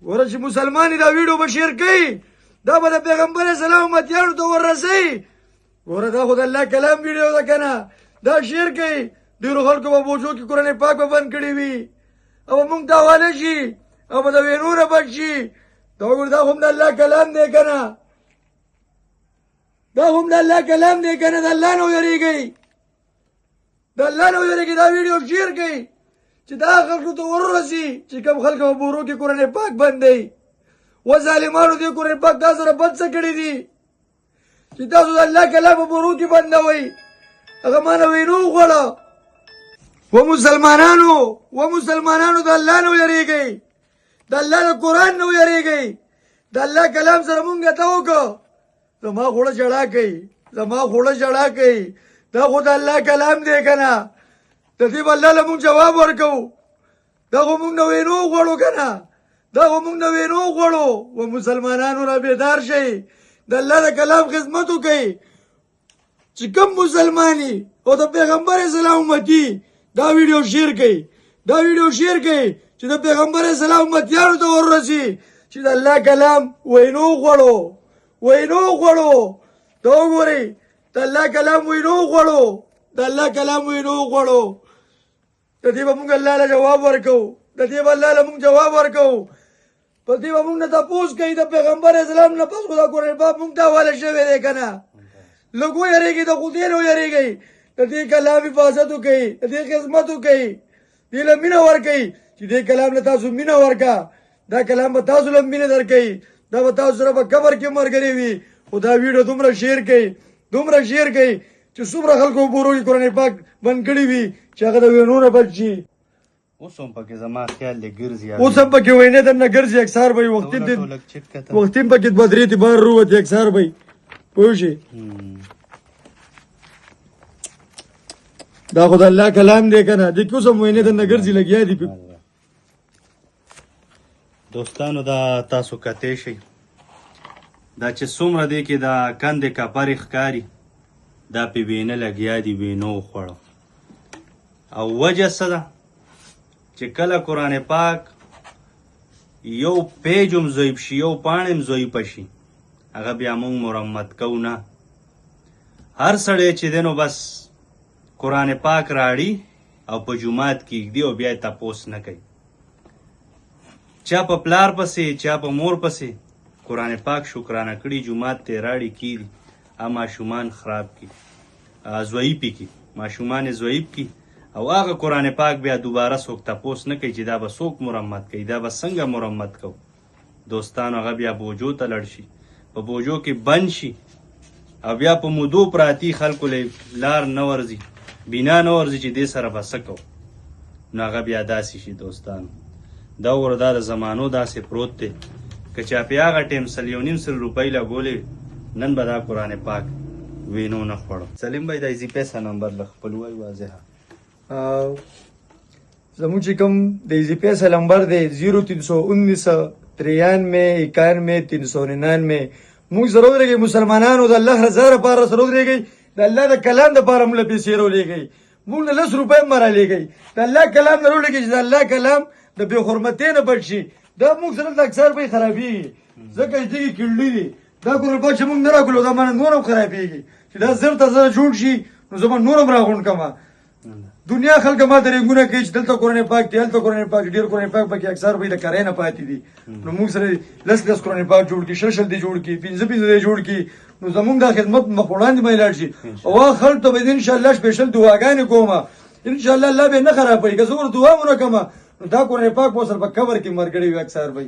ګوره چې مسلمان دا ویډیو به شیر کوي دا به د پیغمبر اسلام امتیانو ته وررسوي. ګوره دا خو د الله کلام ویډیو ده که نه، دا شیر کوي. ډېرو خلکو په بوجو کې قرآن پاک به بند کړي وي او به مونږ ته حواله شي او به د وینو نه بچ شي. دا وګوره دا خو هم د الله کلام دی که نه، دا هم د الله کلام دی که نه. د الله نه ویرېږئ، د الله نه ویرېږئ. دا ویډیو شیر کوي چې دا خلکو ته وررسي چې کوم خلکو په بورو کې قرآن پاک بند دی. و ظالمانو دې قرآن پاک تا سره بد څه کړي دي چې تاسو د الله کلام په بورو کې بندوئ؟ هغه مانه وینو وخوړه. و مسلمانانو د الله نه ویرېږئ، د الله د قرآن نه ویرېږئ. د الله کلام سره مونږ ته وکړه. زما خوړه ژړا کوي، زما خوړه ژړا کوي. دا خو د الله کلام دی که نه؟ د دې به الله له مونږ جواب ورکوو. دا خو مونږ نه وینو وخوړو که نه؟ دا خو مونږ نه وینو وخوړو. و مسلمانانو را بیدار شئ، د الله د کلام خدمت وکئ. چې کوم مسلمانی او د پیغمبر اسلام امتی دا ویډیو شیر کوي، دا ویډیو شیر کوي چې د پیغمبر اسلام امتیانو ته وررسي چې د الله کلام وینو وخوړو، وینو وخوړو. دا وګورئ د الله کلام وینو وخوړو، د الله کلام وینو وخوړو. د دې به مونږ الله له جواب ورکوو، د دې به الله له مونږ جواب ورکوو. په دې به مونږ نه تپوس کوي د پیغمبر اسلام نه پس خو دا قرآن پاک مونږ ته حواله شوی دی که نه؟ لږ ویرېږئ، د خدای نه ویرېږئ. د دې کلام حفاظت وکئ، د دې خدمت وکئ، دې له مینه ورکئ چې دې کلام له تاسو مینه ورکړه. دا کلام به تاسو له مینه درکوي، دا به تاسو سره په قبر کې ملګری وي. خو دا ویډیو دومره شیر کوي، دومره شیر کوي چې څومره خلکو بورو کې قرآن پاک بند کړي وي چې هغه د وینو نه بچ شي. اوس هم پکې زما خیال دی ګرځي، اوس هم پکې وینې درنه ګرځي. اکثر به وختي هم پکې دوه درې تی بار رووتې اکثر به پوه شي. دا خو د الله کلام دی که نه؟ دې کې اوس هم وینې درنه ګرځي، لګیا دي. دوستانو دا تاسو کتی شئ، دا چې څومره دی کې دا کندې کپرې ښکاري دا پې وینه لګیا دي، وینو وخوړه. او وجه څه ده چې کله قرآن پاک یو پیج هم ضعیف شي، یو پاڼې هم ضعیفه شي، هغه بیا موږ مرمت کوو نه. هر سړی چې دی نو بس قرآن پاک راړي او په جومات کې ږدي او بیا یې تپوس نه کوي. چا په پلار پسې، چا په مور پسې قرآن پاک شکرانه کړي جومات ته راړي کیږي، ماشومان خراب کی، ضعیفې کی، ماشومان ضعیف کی. او هغه قرآن پاک بیا دوباره څوک تپوس نه کوي چې دا به څوک مرمت کوي، دا به څنګه مرمت کوو. دوستانو هغه بیا بوجو ته لړ شي، په بوجو کې بند شي او بیا په مودو پراتی خلکو له لار نه ورځي، بنا نه ورځي چې دې سره به څه کوو. نو هغه بیا داسې شي. دوستانو دا وګوره دا د زمانو داسې پروت دی که چا په هغه ټیم 1.5 روپۍ لګولې نن به دا قرآن پاک وینو نه خوړو. سلیم بھائی دا ایزی پیسه نمبر له خپل وای واضحه زموږ چې کوم د ایزی پیسه نمبر دی 0319 93 91 399. موږ سره ودرېږئ مسلمانانو، د الله رضا لپاره سره ودرېږئ، د الله د کلام دپاره موږ له پیسې راولېږئ. موږ له 10 روپۍ هم رالیږئ، د الله کلام نه راولېږئ چې د الله کلام د بې حرمتۍ نه بچ شي. دا موږ سره د اکثر به خرابېږي ځکه چې دغې کیڼلي دي. دا قرآن پاک چې موږ نه راکړو دا مانه نور هم خرابېږي چې دا زر ته زر جوړ شي نو زما نور هم راغونډ کړمه. دنیا خلک ما ته رنګونه کوي چې دلته قرآن پاک دی، هلته قرآن پاک. ډېر قرآن پاک پکې اکثر به د کرۍ نه پاتې دي. نو موږ سره 10 قرآن پاک جوړ کړي، 6 دې جوړ کړي، 5 دې جوړ کړي. نو زموږ دا خدمت مخ وړاندې به لاړ شي. او هغه خلک ته به انشاءالله سپېشل دعاګانې کومه، انشاءالله الله به نه خرابوي. که زه ور دعا ونه کړم نو دا قرآن پاک به سره په قبر کې ملګری وي اکثر به.